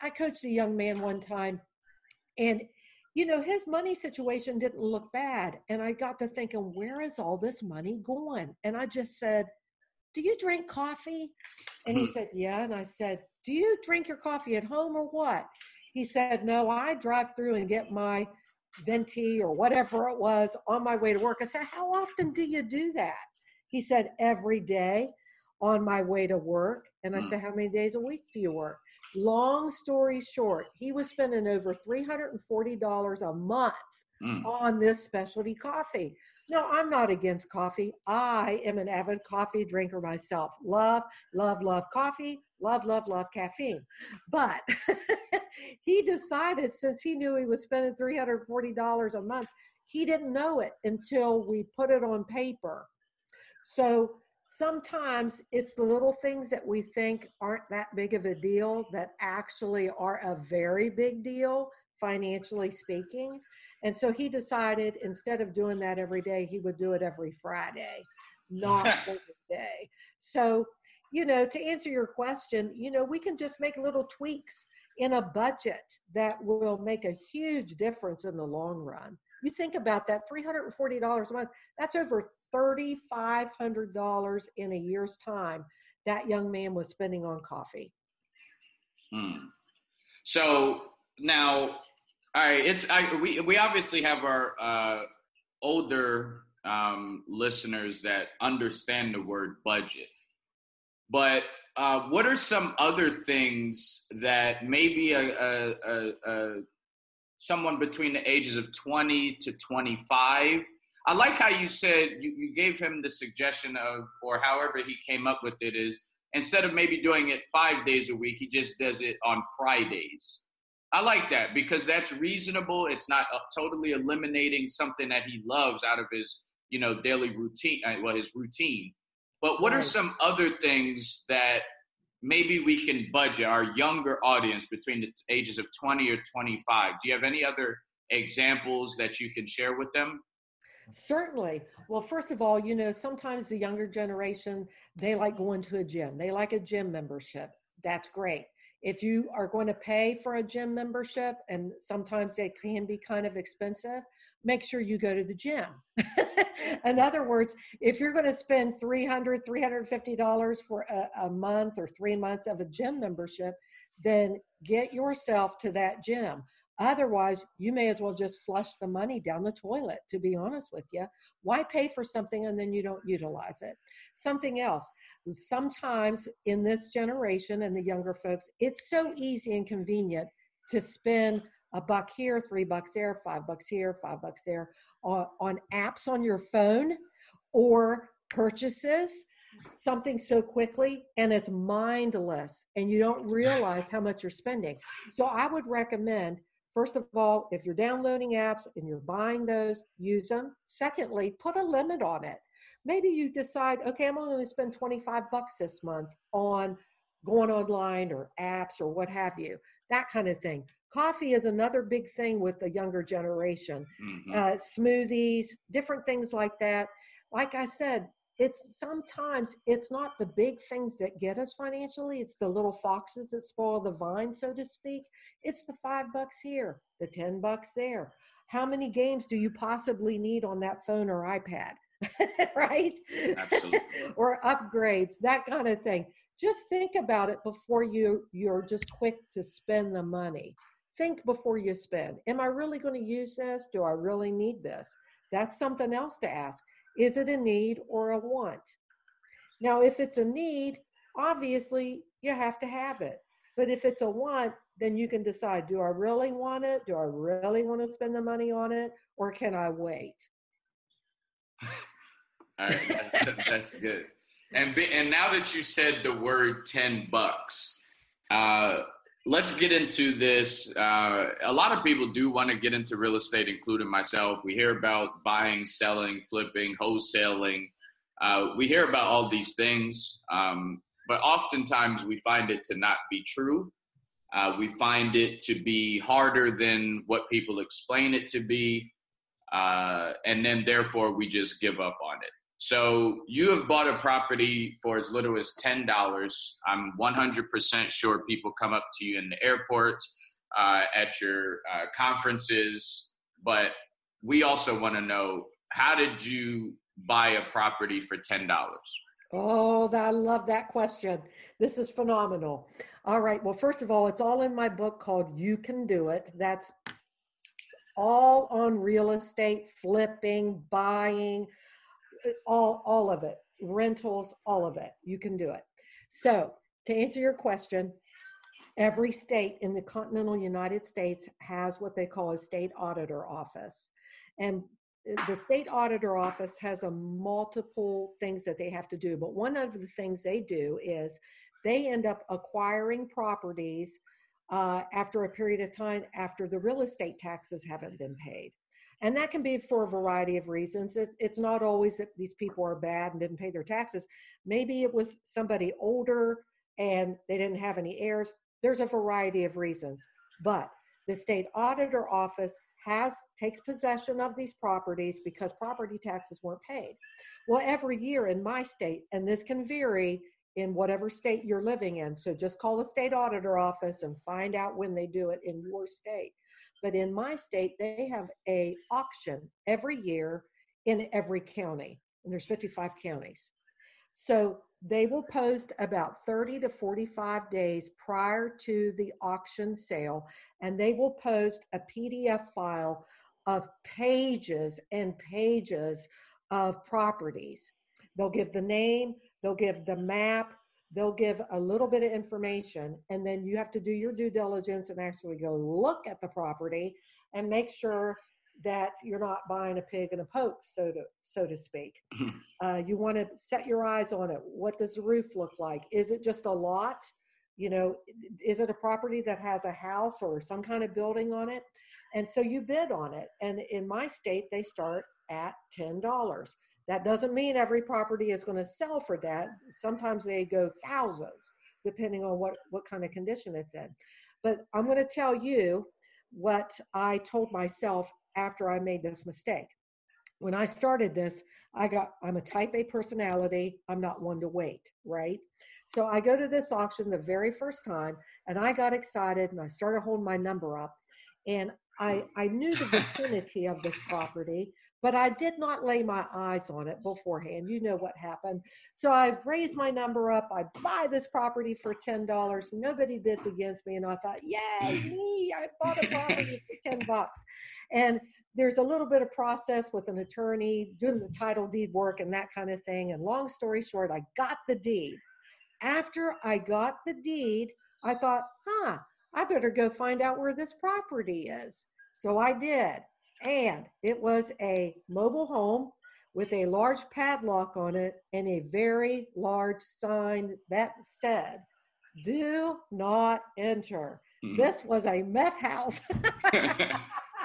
I coached a young man one time, and his money situation didn't look bad. And I got to thinking, where is all this money going? And I just said, do you drink coffee? And he said, yeah. And I said, do you drink your coffee at home or what? He said, no, I drive through and get my venti or whatever it was on my way to work. I said, how often do you do that? He said, every day on my way to work. And I said, how many days a week do you work? Long story short, he was spending over $340 a month on this specialty coffee. No, I'm not against coffee. I am an avid coffee drinker myself. Love, love, love coffee. Love, love, love caffeine. But he decided, since he knew he was spending $340 a month, he didn't know it until we put it on paper. So sometimes it's the little things that we think aren't that big of a deal that actually are a very big deal, financially speaking. And so he decided, instead of doing that every day, he would do it every Friday, not every day. So, to answer your question, we can just make little tweaks in a budget that will make a huge difference in the long run. You think about that, $340 a month, that's over $3,500 in a year's time that young man was spending on coffee. So now, all right, we obviously have our older listeners that understand the word budget. But what are some other things that maybe someone between the ages of 20 to 25? I like how you said you gave him the suggestion of, or however he came up with it, is instead of maybe doing it 5 days a week, he just does it on Fridays. I like that because that's reasonable. It's not totally eliminating something that he loves out of his, daily routine, his routine. But what are some other things that maybe we can budget our younger audience between the ages of 20 or 25? Do you have any other examples that you can share with them? Certainly. Well, first of all, sometimes the younger generation, they like going to a gym. They like a gym membership. That's great. If you are going to pay for a gym membership, and sometimes they can be kind of expensive, make sure you go to the gym. In other words, if you're going to spend $300, $350 for a month or 3 months of a gym membership, then get yourself to that gym. Otherwise, you may as well just flush the money down the toilet, to be honest with you. Why pay for something and then you don't utilize it? Something else. Sometimes in this generation and the younger folks, it's so easy and convenient to spend $1 here, $3 there, $5 here, $5 there on apps on your phone or purchases, something so quickly, and it's mindless and you don't realize how much you're spending. So I would recommend, first of all, if you're downloading apps and you're buying those, use them. Secondly, put a limit on it. Maybe you decide, okay, I'm only going to spend $25 this month on going online or apps or what have you, that kind of thing. Coffee is another big thing with the younger generation. Smoothies, different things like that. Like I said, sometimes it's not the big things that get us financially. It's the little foxes that spoil the vine, so to speak. It's the $5 here, the $10 there. How many games do you possibly need on that phone or iPad? Right? Absolutely. Or upgrades, that kind of thing. Just think about it before you're just quick to spend the money. Think before you spend. Am I really going to use this? Do I really need this? That's something else to ask. Is it a need or a want? Now, if it's a need, obviously you have to have it. But if it's a want, then you can decide, do I really want it? Do I really want to spend the money on it? Or can I wait? All right, that's good. And now that you said the word $10, let's get into this. A lot of people do want to get into real estate, including myself. We hear about buying, selling, flipping, wholesaling. We hear about all these things, but oftentimes we find it to not be true. We find it to be harder than what people explain it to be. And then therefore we just give up on it. So you have bought a property for as little as $10. I'm 100% sure people come up to you in the airports, at your conferences, but we also want to know, how did you buy a property for $10? Oh, I love that question. This is phenomenal. All right. Well, first of all, it's all in my book called You Can Do It. That's all on real estate, flipping, buying, all of it, rentals, all of it. You can do it. So to answer your question, every state in the continental United States has what they call a state auditor office. And the state auditor office has a multiple things that they have to do. But one of the things they do is they end up acquiring properties after a period of time after the real estate taxes haven't been paid. And that can be for a variety of reasons. It's not always that these people are bad and didn't pay their taxes. Maybe it was somebody older and they didn't have any heirs. There's a variety of reasons. But the state auditor office takes possession of these properties because property taxes weren't paid. Well, every year in my state, and this can vary in whatever state you're living in. So just call the state auditor office and find out when they do it in your state. But in my state, they have an auction every year in every county, and there's 55 counties. So they will post about 30 to 45 days prior to the auction sale, and they will post a PDF file of pages and pages of properties. They'll give the name, they'll give the map, they'll give a little bit of information, and then you have to do your due diligence and actually go look at the property and make sure that you're not buying a pig in a poke, so to speak. You want to set your eyes on it. What does the roof look like? Is it just a lot? You know, is it a property that has a house or some kind of building on it? And so you bid on it. And in my state, they start at $10. That doesn't mean every property is going to sell for that. Sometimes they go thousands, depending on what kind of condition it's in. But I'm going to tell you what I told myself after I made this mistake. When I started this, I'm a type A personality. I'm not one to wait, right? So I go to this auction the very first time, and I got excited, and I started holding my number up. And I knew the vicinity of this property, but I did not lay my eyes on it beforehand. You know what happened. So I raised my number up. I buy this property for $10. Nobody bids against me. And I thought, yay, me, I bought a property for $10. And there's a little bit of process with an attorney doing the title deed work and that kind of thing. And long story short, I got the deed. After I got the deed, I thought, I better go find out where this property is. So I did. And it was a mobile home with a large padlock on it and a very large sign that said, "Do not enter." This was a meth house.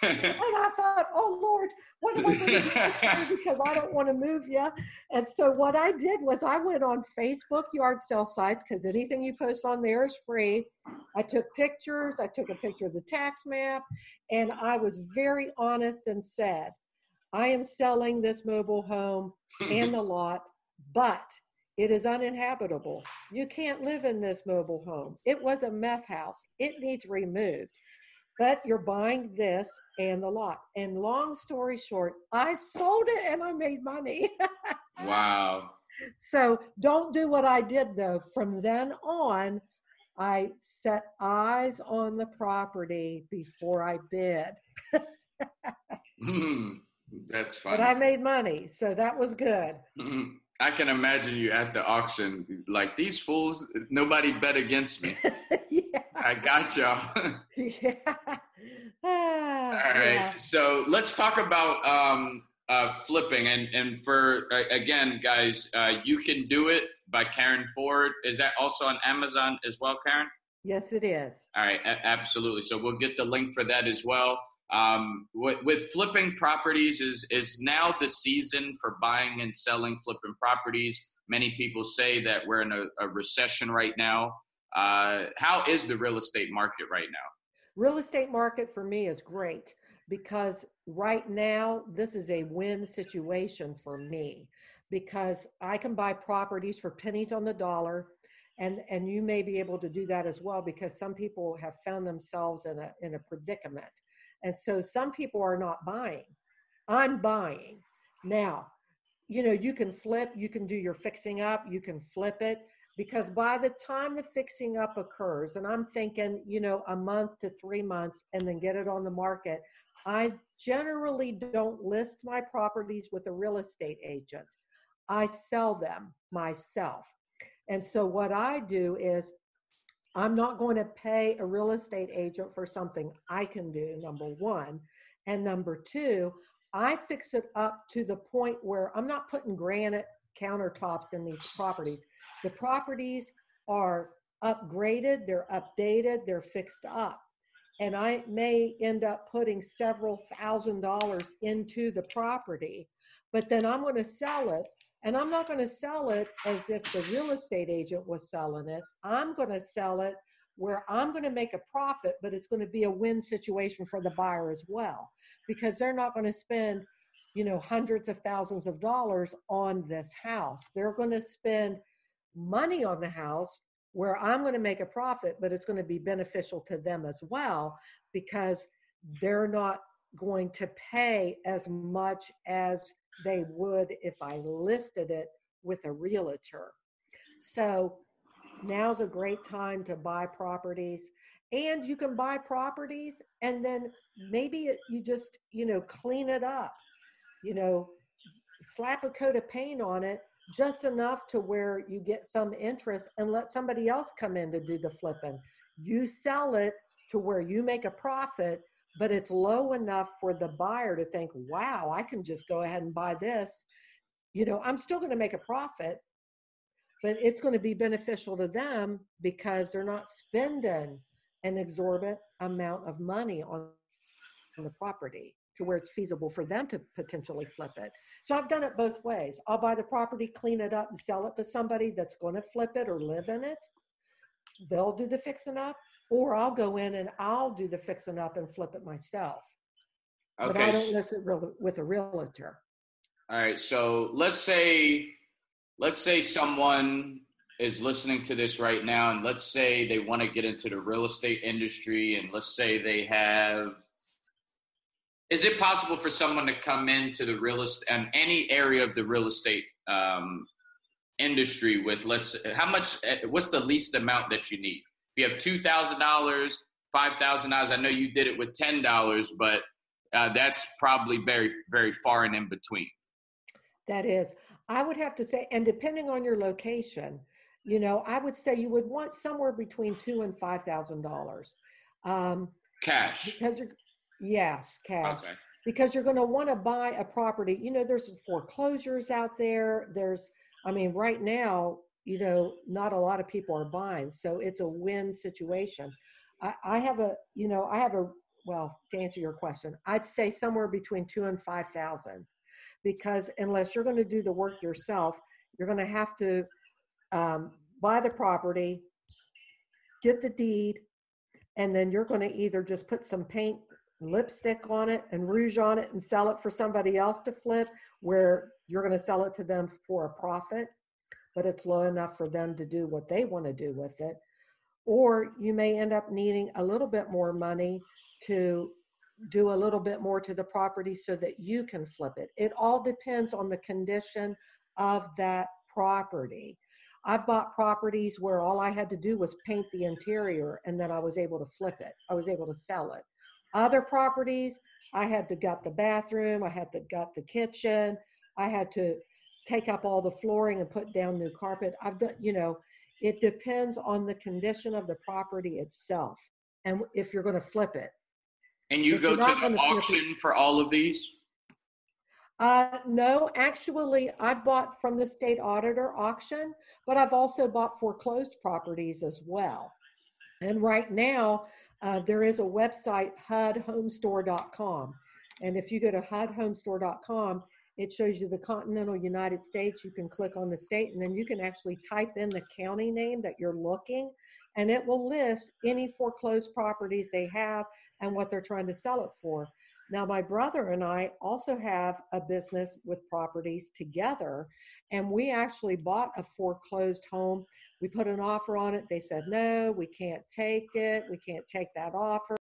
And I thought, oh, Lord, what am I going to do? Because I don't want to move you. And so what I did was I went on Facebook yard sale sites, because anything you post on there is free. I took pictures. I took a picture of the tax map. And I was very honest and said, I am selling this mobile home and the lot, but it is uninhabitable. You can't live in this mobile home. It was a meth house. It needs removed. But you're buying this and the lot. And long story short, I sold it and I made money. Wow. So don't do what I did, though. From then on, I set eyes on the property before I bid. That's funny. But I made money, so that was good. I can imagine you at the auction, like, these fools, nobody bet against me. Yeah. I got y'all. Yeah. All right. Yeah. So let's talk about flipping. And for, again, guys, You Can Do It by Karen Ford. Is that also on Amazon as well, Karen? Yes, it is. All right. Absolutely. So we'll get the link for that as well. With flipping properties, is now the season for buying and selling flipping properties. Many people say that we're in a recession right now. How is the real estate market right now? Real estate market for me is great because right now this is a win situation for me because I can buy properties for pennies on the dollar. And you may be able to do that as well, because some people have found themselves in a predicament. And so some people are not buying. I'm buying. Now, you can flip, you can do your fixing up, you can flip it, because by the time the fixing up occurs, and I'm thinking, a month to 3 months, and then get it on the market, I generally don't list my properties with a real estate agent. I sell them myself. And so what I do is, I'm not going to pay a real estate agent for something I can do, number one. And number two, I fix it up to the point where I'm not putting granite countertops in these properties. The properties are upgraded, they're updated, they're fixed up. And I may end up putting several $1,000s into the property, but then I'm going to sell it. And I'm not going to sell it as if the real estate agent was selling it. I'm going to sell it where I'm going to make a profit, but it's going to be a win situation for the buyer as well, because they're not going to spend, hundreds of thousands of dollars on this house. They're going to spend money on the house where I'm going to make a profit, but it's going to be beneficial to them as well, because they're not going to pay as much as they would if I listed it with a realtor. So now's a great time to buy properties. And you can buy properties and then maybe you just, clean it up, slap a coat of paint on it, just enough to where you get some interest, and let somebody else come in to do the flipping. You sell it to where you make a profit, but it's low enough for the buyer to think, wow, I can just go ahead and buy this. I'm still going to make a profit, but it's going to be beneficial to them because they're not spending an exorbitant amount of money on the property to where it's feasible for them to potentially flip it. So I've done it both ways. I'll buy the property, clean it up, and sell it to somebody that's going to flip it or live in it. They'll do the fixing up, or I'll go in and I'll do the fixing up and flip it myself. Okay. But I don't list it with a realtor. All right. So let's say someone is listening to this right now, and let's say they want to get into the real estate industry, and let's say they have. Is it possible for someone to come into the real estate and any area of the real estate industry with what's the least amount that you need? If you have $2,000, $5,000, I know you did it with $10, but that's probably very, very far and in between. That is. I would have to say, and depending on your location, I would say you would want somewhere between $2,000 and $5,000. Cash. Yes, cash. Okay. Because you're going to want to buy a property. There's foreclosures out there. Right now, not a lot of people are buying, so it's a win situation. Well, to answer your question, I'd say somewhere between 2,000 and 5,000, because unless you're going to do the work yourself, you're going to have to buy the property, get the deed, and then you're going to either just put some paint, lipstick on it and rouge on it and sell it for somebody else to flip, where you're going to sell it to them for a profit, but it's low enough for them to do what they want to do with it. Or you may end up needing a little bit more money to do a little bit more to the property so that you can flip it. It all depends on the condition of that property. I've bought properties where all I had to do was paint the interior, and then I was able to flip it. I was able to sell it. Other properties, I had to gut the bathroom, I had to gut the kitchen, I had to take up all the flooring and put down new carpet. I've done, it depends on the condition of the property itself, and if you're going to flip it. And you go to the auction for all of these? No, actually, I bought from the state auditor auction, but I've also bought foreclosed properties as well. And right now, there is a website, hudhomestore.com. And if you go to hudhomestore.com, it shows you the continental United States. You can click on the state, and then you can actually type in the county name that you're looking, and it will list any foreclosed properties they have and what they're trying to sell it for. Now, my brother and I also have a business with properties together, and we actually bought a foreclosed home. We put an offer on it. They said, no, we can't take it. We can't take that offer.